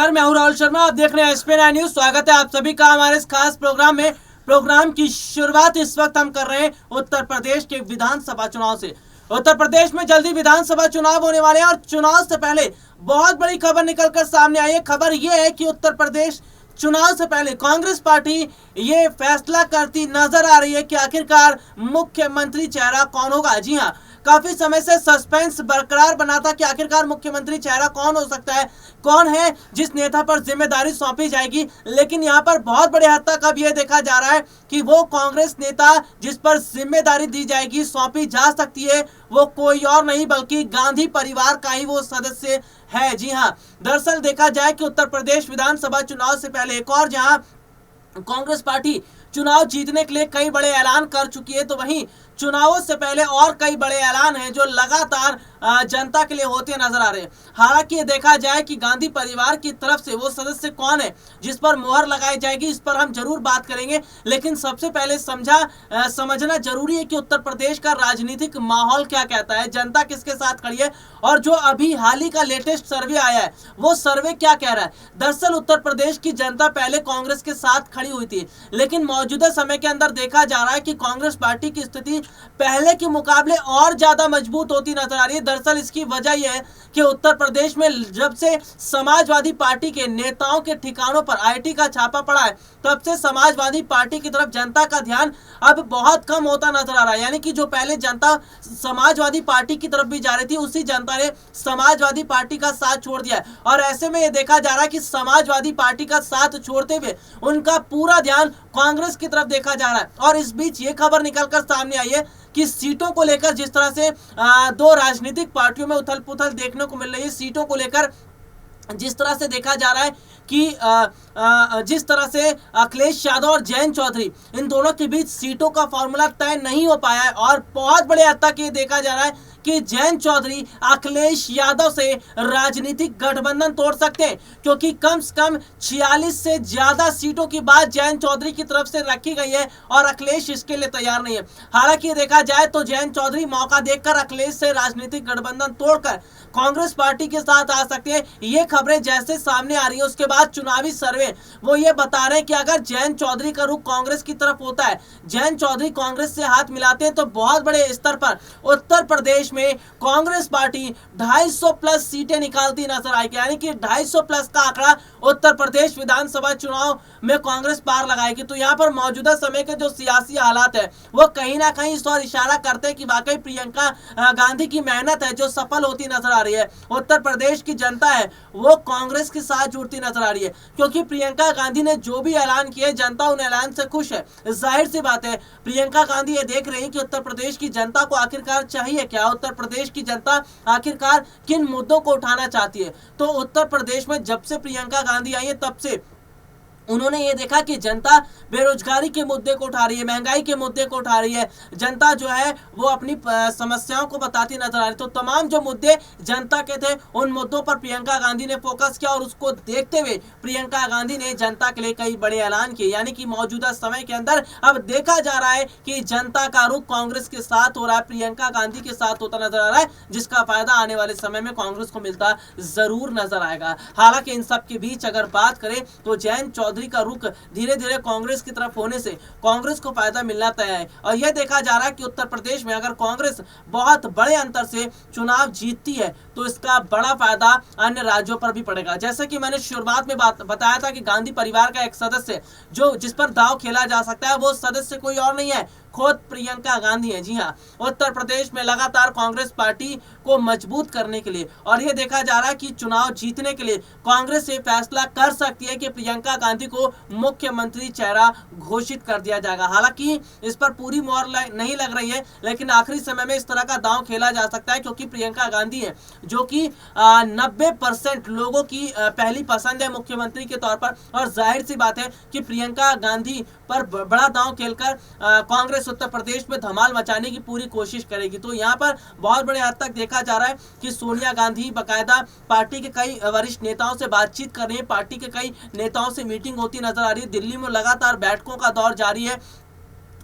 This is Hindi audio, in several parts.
नमस्कार, मैं हूं राहुल शर्मा। आप देख रहे हैं एसपी 9 न्यूज। स्वागत है आप सभी का हमारे इस खास प्रोग्राम में। प्रोग्राम की शुरुआत इस वक्त हम कर रहे हैं उत्तर प्रदेश के विधानसभा चुनाव से। उत्तर प्रदेश में जल्दी विधानसभा चुनाव होने वाले हैं और चुनाव से पहले बहुत बड़ी खबर निकलकर सामने आई है। खबर यह है कि उत्तर प्रदेश चुनाव से पहले कांग्रेस पार्टी ये फैसला करती नजर आ रही है कि आखिरकार मुख्यमंत्री चेहरा कौन होगा। जी हां, काफी समय से सस्पेंस बरकरार बना था कि आखिरकार मुख्यमंत्री चेहरा कौन हो सकता है, कौन है जिस नेता पर जिम्मेदारी सौंपी जाएगी। लेकिन यहां पर बहुत बड़े हद तक अब यह देखा जा रहा है कि वो कांग्रेस नेता जिस पर जिम्मेदारी दी जाएगी, सौंपी जा सकती है, वो कोई और नहीं बल्कि गांधी परिवार का ही वो सदस्य है। जी हां, दरअसल देखा जाए कि उत्तर प्रदेश विधानसभा चुनाव से पहले एक और जहां कांग्रेस पार्टी चुनाव जीतने के लिए कई बड़े ऐलान कर चुकी है, तो वहीं चुनावों से पहले और कई बड़े ऐलान हैं जो लगातार जनता के लिए होते नजर आ रहे हैं। हालांकि ये देखा जाए कि गांधी परिवार की तरफ से वो सदस्य कौन है जिस पर मुहर लगाई जाएगी, इस पर हम जरूर बात करेंगे। लेकिन सबसे पहले समझना जरूरी है कि उत्तर प्रदेश का राजनीतिक माहौल क्या कहता है, जनता किसके साथ खड़ी है और जो अभी हाल ही का लेटेस्ट सर्वे आया है वो सर्वे क्या कह रहा है। दरअसल उत्तर प्रदेश की जनता पहले कांग्रेस के साथ खड़ी हुई थी, लेकिन मौजूदा समय के अंदर देखा जा रहा है कि कांग्रेस पार्टी की स्थिति पहले के मुकाबले और ज्यादा मजबूत होती नजर आ रही है। दरअसल इसकी वजह यह है कि उत्तर प्रदेश में जब से समाजवादी पार्टी के नेताओं के ठिकानों पर आईटी का छापा पड़ा है, तब से समाजवादी पार्टी की तरफ जनता का ध्यान अब बहुत कम होता नजर आ रहा है। यानी कि जो पहले जनता समाजवादी पार्टी की तरफ भी जा रही थी, उसी जनता ने समाजवादी पार्टी का साथ छोड़ दिया है। और ऐसे में यह देखा जा रहा है कि समाजवादी पार्टी का साथ छोड़ते हुए उनका पूरा ध्यान कांग्रेस की तरफ देखा जा रहा है। और इस बीच ये खबर निकलकर सामने आई है कि सीटों को लेकर जिस तरह से दो राजनीतिक पार्टियों में उथल पुथल देखने को मिल रही है, सीटों को लेकर जिस तरह से देखा जा रहा है कि जिस तरह से अखिलेश यादव और जयंत चौधरी, इन दोनों के बीच सीटों का फॉर्मूला तय नहीं हो पाया है। और बहुत बड़े हद तक ये देखा जा रहा है कि जयंत चौधरी अखिलेश यादव से राजनीतिक गठबंधन तोड़ सकते हैं, क्योंकि कम से कम 46 से ज्यादा सीटों की बात जयंत चौधरी की तरफ से रखी गई है और अखिलेश इसके लिए तैयार नहीं है। हालांकि देखा जाए तो जयंत चौधरी मौका देखकर अखिलेश से राजनीतिक गठबंधन तोड़कर कांग्रेस पार्टी के साथ आ सकते हैं। ये खबरें जैसे सामने आ रही है, उसके बाद चुनावी सर्वे वो ये बता रहे हैं कि अगर जयंत चौधरी का रुख कांग्रेस की तरफ होता है, जयंत चौधरी कांग्रेस से हाथ मिलाते हैं, तो बहुत बड़े स्तर पर उत्तर प्रदेश में कांग्रेस पार्टी 250 प्लस सीटें निकालती नजर आएगी। यानी कि 250 प्लस का आंकड़ा उत्तर प्रदेश विधानसभा चुनाव में कांग्रेस पार लगाएगी। तो यहाँ पर मौजूदा समय के जो सियासी हालात है वो कहीं ना कहीं इस ओर इशारा करते हैं कि वाकई प्रियंका गांधी की मेहनत है जो सफल होती नजर आ रही है। उत्तर प्रदेश की जनता है वो कांग्रेस के साथ जुड़ती नजर आ रही है, क्योंकि प्रियंका गांधी ने जो भी ऐलान किए जनता उन ऐलान से खुश है। जाहिर सी बात है प्रियंका गांधी ये देख रही है कि उत्तर प्रदेश की जनता को आखिरकार चाहिए क्या, उत्तर प्रदेश की जनता आखिरकार किन मुद्दों को उठाना चाहती है। तो उत्तर प्रदेश में जब से प्रियंका गांधी आई है तब से उन्होंने ये देखा कि जनता बेरोजगारी के मुद्दे को उठा रही है, महंगाई के मुद्दे को उठा रही है, जनता जो है वो अपनी समस्याओं को बताती नजर आ रही। तो तमाम जो मुद्दे जनता के थे उन मुद्दों पर प्रियंका गांधी ने फोकस किया और उसको देखते हुए प्रियंका गांधी ने जनता के लिए कई बड़े ऐलान किए। यानी कि मौजूदा समय के अंदर अब देखा जा रहा है कि जनता का रुख कांग्रेस के साथ हो रहा है, प्रियंका गांधी के साथ होता नजर आ रहा है, जिसका फायदा आने वाले समय में कांग्रेस को मिलता जरूर नजर आएगा। हालांकि इन सब के बीच अगर बात करें तो जयंत चौधरी का रुख धीरे धीरे कांग्रेस की तरफ होने से कांग्रेस को फायदा मिलना तय है। और यह देखा जा रहा है कि उत्तर प्रदेश में अगर कांग्रेस बहुत बड़े अंतर से चुनाव जीतती है तो इसका बड़ा फायदा अन्य राज्यों पर भी पड़ेगा। जैसे कि मैंने शुरुआत में बताया था कि गांधी परिवार का एक सदस्य जो जिस पर दांव खेला जा सकता है, वो सदस्य कोई और नहीं है, खुद प्रियंका गांधी है। जी हाँ, उत्तर प्रदेश में लगातार कांग्रेस पार्टी को मजबूत करने के लिए और यह देखा जा रहा है कि चुनाव जीतने के लिए कांग्रेस ये फैसला कर सकती है कि प्रियंका गांधी को मुख्यमंत्री चेहरा घोषित कर दिया जाएगा। हालांकि इस पर पूरी मोहर नहीं लग रही है, लेकिन आखिरी समय में इस तरह का दांव खेला जा सकता है, क्योंकि प्रियंका गांधी है जो कि 90% लोगों की पहली पसंद है मुख्यमंत्री के तौर पर। और जाहिर सी बात है कि प्रियंका गांधी पर बड़ा दांव खेलकर कांग्रेस उत्तर प्रदेश में धमाल मचाने की पूरी कोशिश करेगी। तो यहाँ पर बहुत बड़े हद तक देखा जा रहा है कि सोनिया गांधी बकायदा पार्टी के कई वरिष्ठ नेताओं से बातचीत कर रही है, पार्टी के कई नेताओं से मीटिंग होती नजर आ रही है, दिल्ली में लगातार बैठकों का दौर जारी है।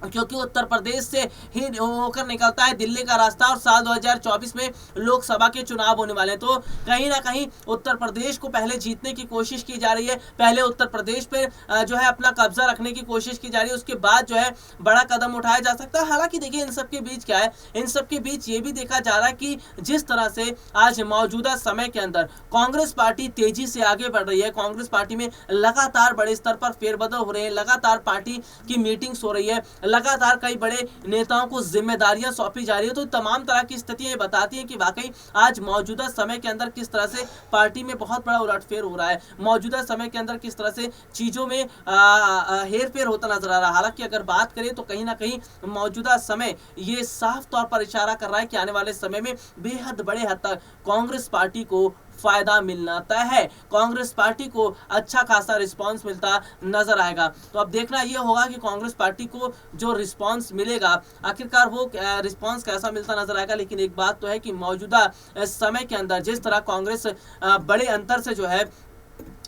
क्योंकि उत्तर प्रदेश से ही होकर निकलता है दिल्ली का रास्ता और साल 2024 में लोकसभा के चुनाव होने वाले हैं। तो कहीं ना कहीं उत्तर प्रदेश को पहले जीतने की कोशिश की जा रही है, पहले उत्तर प्रदेश पे जो है अपना कब्जा रखने की कोशिश की जा रही है, उसके बाद जो है बड़ा कदम उठाया जा सकता है। हालांकि देखिए इन सब के बीच क्या है, इन सब के बीच ये भी देखा जा रहा है कि जिस तरह से आज मौजूदा समय के अंदर कांग्रेस पार्टी तेजी से आगे बढ़ रही है, कांग्रेस पार्टी में लगातार बड़े स्तर पर फेरबदल हो रहे हैं, लगातार पार्टी की मीटिंग्स हो रही है, लगातार कई बड़े नेताओं को जिम्मेदारियां सौंपी जा रही है। तो तमाम तरह की स्थितियां बताती हैं कि वाकई आज मौजूदा समय के अंदर किस तरह से पार्टी में बहुत बड़ा उलटफेर हो रहा है, मौजूदा समय के अंदर किस तरह से चीजों में हेर फेर होता नजर आ रहा है। हालांकि अगर बात करें तो कहीं ना कहीं मौजूदा समय ये साफ तौर पर इशारा कर रहा है कि आने वाले समय में बेहद बड़े हद तक कांग्रेस पार्टी को फायदा मिलना तय है, कांग्रेस पार्टी को अच्छा खासा रिस्पांस मिलता नजर आएगा। तो अब देखना यह होगा कि कांग्रेस पार्टी को जो रिस्पांस मिलेगा आखिरकार वो रिस्पांस कैसा मिलता नजर आएगा। लेकिन एक बात तो है कि मौजूदा समय के अंदर जिस तरह कांग्रेस बड़े अंतर से जो है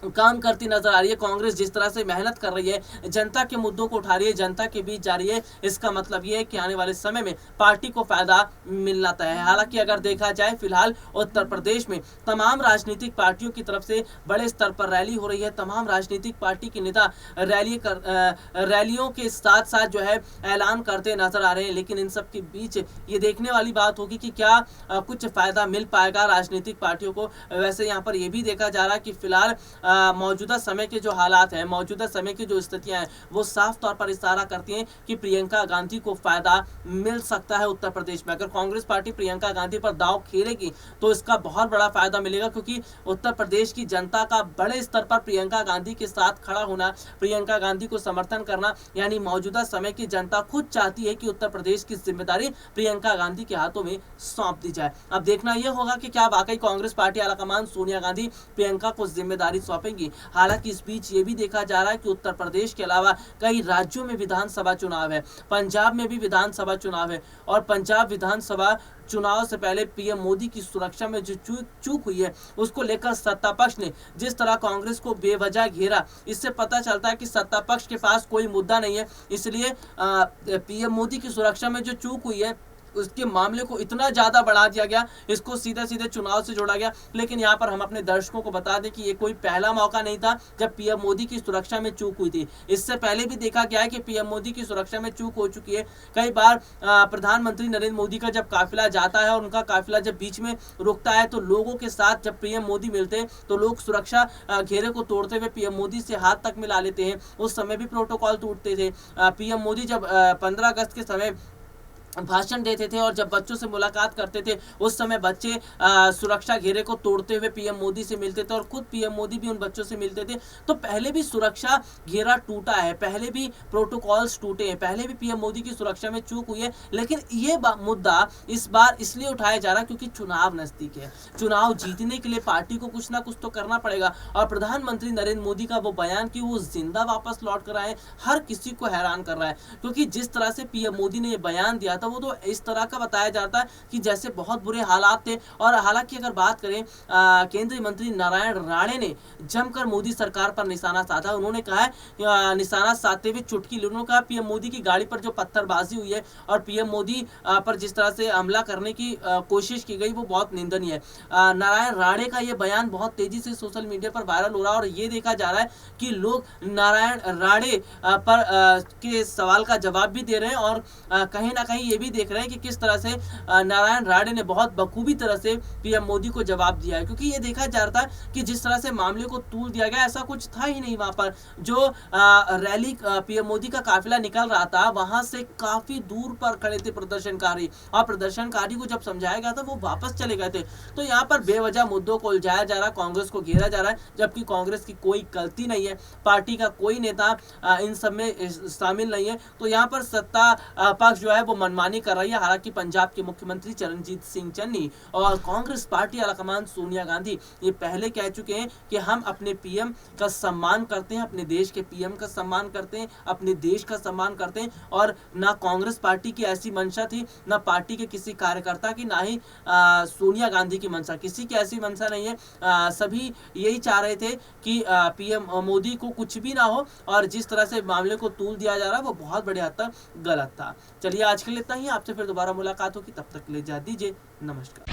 काम करती नजर आ रही है, कांग्रेस जिस तरह से मेहनत कर रही है, जनता के मुद्दों को उठा रही है, जनता के बीच जा रही है, इसका मतलब ये है कि आने वाले समय में पार्टी को फायदा मिलना तय है। हालांकि अगर देखा जाए फिलहाल उत्तर प्रदेश में तमाम राजनीतिक पार्टियों की तरफ से बड़े स्तर पर रैली हो रही है, तमाम राजनीतिक पार्टी के नेता रैलियों के साथ साथ जो है ऐलान करते नजर आ रहे हैं। लेकिन इन सब के बीच ये देखने वाली बात होगी कि क्या कुछ फायदा मिल पाएगा राजनीतिक पार्टियों को। वैसे यहाँ पर यह भी देखा जा रहा है कि फिलहाल मौजूदा समय के जो हालात हैं, मौजूदा समय की जो स्थितियां हैं वो साफ तौर पर इशारा करती हैं कि प्रियंका गांधी को फायदा मिल सकता है उत्तर प्रदेश में। अगर कांग्रेस पार्टी प्रियंका गांधी पर दांव खेलेगी तो इसका बहुत बड़ा फायदा मिलेगा, क्योंकि उत्तर प्रदेश की जनता का बड़े स्तर पर प्रियंका गांधी के साथ खड़ा होना, प्रियंका गांधी को समर्थन करना, यानी मौजूदा समय की जनता खुद चाहती है कि उत्तर प्रदेश की जिम्मेदारी प्रियंका गांधी के हाथों में सौंप दी जाए। अब देखना यह होगा कि क्या वाकई कांग्रेस पार्टी आलाकमान सोनिया गांधी प्रियंका को जिम्मेदारी सौंपेंगी। हालांकि इस बीच ये भी देखा जा रहा है कि उत्तर प्रदेश के अलावा कई राज्यों में विधानसभा चुनाव है, पंजाब में भी विधानसभा चुनाव है, और पंजाब विधानसभा चुनाव से पहले पीएम मोदी की सुरक्षा में जो चूक हुई है उसको लेकर सत्ता पक्ष ने जिस तरह कांग्रेस को बेवजह घेरा, इससे पता चलता है कि सत्ता पक्ष के पास कोई मुद्दा नहीं है। इसलिए पीएम मोदी की सुरक्षा में जो चूक हुई है उसके मामले को इतना ज़्यादा बढ़ा दिया गया, इसको सीधे सीधे चुनाव से जोड़ा गया। लेकिन यहाँ पर हम अपने दर्शकों को बता दें कि ये कोई पहला मौका नहीं था जब पीएम मोदी की सुरक्षा में चूक हुई थी। इससे पहले भी देखा गया है कि पीएम मोदी की सुरक्षा में चूक हो चुकी है। कई बार प्रधानमंत्री नरेंद्र मोदी का जब काफिला जाता है और उनका काफिला जब बीच में रुकता है तो लोगों के साथ जब पीएम मोदी मिलते हैं तो लोग सुरक्षा घेरे को तोड़ते हुए पीएम मोदी से हाथ तक मिला लेते हैं। उस समय भी प्रोटोकॉल टूटते थे। पीएम मोदी जब 15 अगस्त के समय भाषण देते थे और जब बच्चों से मुलाकात करते थे उस समय बच्चे सुरक्षा घेरे को तोड़ते हुए पीएम मोदी से मिलते थे और खुद पीएम मोदी भी उन बच्चों से मिलते थे। तो पहले भी सुरक्षा घेरा टूटा है, पहले भी प्रोटोकॉल्स टूटे हैं, पहले भी पीएम मोदी की सुरक्षा में चूक हुई है। लेकिन ये मुद्दा इस बार इसलिए उठाया जा रहा है क्योंकि चुनाव नजदीक है। चुनाव जीतने के लिए पार्टी को कुछ ना कुछ तो करना पड़ेगा, और प्रधानमंत्री नरेंद्र मोदी का वो बयान कि वो जिंदा वापस लौट कर आए हर किसी को हैरान कर रहा है। क्योंकि जिस तरह से पीएम मोदी ने ये बयान दिया था वो तो इस तरह का बताया जाता है कि जैसे बहुत बुरे हालात थे। और हालांकि अगर बात करें केंद्रीय मंत्री नारायण राणे ने जमकर मोदी सरकार पर निशाना साधा। उन्होंने कहा है निशाना साधते हुए चुटकी ली, उन्होंने कहा पीएम मोदी की गाड़ी पर जो पत्थरबाजी हुई है और पीएम मोदी पर जिस तरह से हमला करने की कोशिश की गई वो बहुत निंदनीय है। नारायण राणे का ये बयान बहुत तेजी से सोशल मीडिया पर वायरल हो रहा है और ये देखा जा रहा है कि लोग नारायण राणे पर के सवाल का जवाब भी दे रहे हैं और कहीं ना कहीं ये भी देख रहे हैं कि किस तरह से नारायण राणे ने बहुत बखूबी तरह से पीएम मोदी को जवाब दिया है। क्योंकि ये देखा जा रहा था कि जिस तरह से मामले को तूल दिया गया ऐसा कुछ था ही नहीं। वहां पर जो रैली पीएम मोदी का काफिला निकल रहा था वहां से काफी दूर पर खड़े थे प्रदर्शनकारी, और प्रदर्शनकारी को जब समझाया गया था वो वापस चले गए थे। तो यहाँ पर बेवजह मुद्दों को उलझाया जा रहा है, कांग्रेस को घेरा जा रहा है, जबकि कांग्रेस की कोई गलती नहीं है, पार्टी का कोई नेता इन सब में शामिल नहीं है। तो यहाँ पर सत्ता पक्ष जो है वो मनमानी बेईमानी कर रही है। हालांकि पंजाब के मुख्यमंत्री चरणजीत सिंह चन्नी और कांग्रेस पार्टी आलाकमान सोनिया गांधी ये पहले कह चुके हैं कि हम अपने पीएम का सम्मान करते हैं, अपने देश के पीएम का सम्मान करते हैं, अपने देश का सम्मान करते हैं। और ना कांग्रेस पार्टी की ऐसी मंशा थी, ना पार्टी के किसी कार्यकर्ता की, ना ही सोनिया गांधी की मंशा, किसी की ऐसी मंशा नहीं है। सभी यही चाह रहे थे कि पीएम मोदी को कुछ भी ना हो, और जिस तरह से मामले को तूल दिया जा रहा है वो बहुत बड़े हद तक गलत था। चलिए आज के लिए इतना ही, आपसे फिर दोबारा मुलाकात होगी, तब तक के लिए इजाजत दीजिए, नमस्कार।